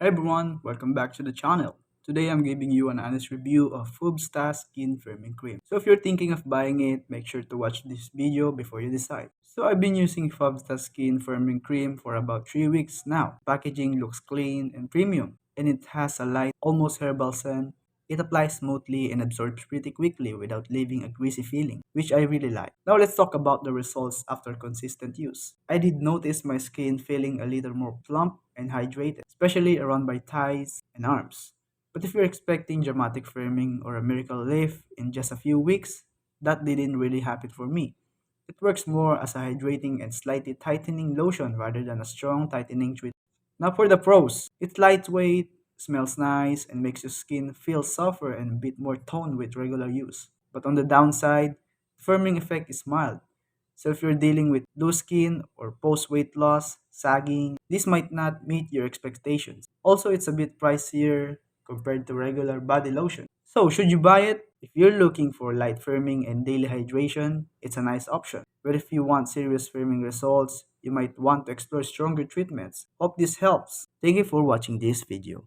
Hey everyone, welcome back to the channel. Today I'm giving you an honest review of Fubsta Skin Firming Cream. So if you're thinking of buying it, make sure to watch this video before you decide. So I've been using Fubsta Skin Firming Cream for about 3 weeks now. Packaging looks clean and premium, and it has a light, almost herbal scent. It applies smoothly and absorbs pretty quickly without leaving a greasy feeling, which I really like. Now let's talk about the results after consistent use. I did notice my skin feeling a little more plump and hydrated, especially around my thighs and arms. But if you're expecting dramatic firming or a miracle lift in just a few weeks, that didn't really happen for me. It works more as a hydrating and slightly tightening lotion rather than a strong tightening treatment. Now for the pros, it's lightweight, smells nice, and makes your skin feel softer and a bit more toned with regular use. But on the downside, the firming effect is mild. So if you're dealing with loose skin or post weight loss, sagging, this might not meet your expectations. Also, it's a bit pricier compared to regular body lotion. So should you buy it? If you're looking for light firming and daily hydration, it's a nice option. But if you want serious firming results, you might want to explore stronger treatments. Hope this helps. Thank you for watching this video.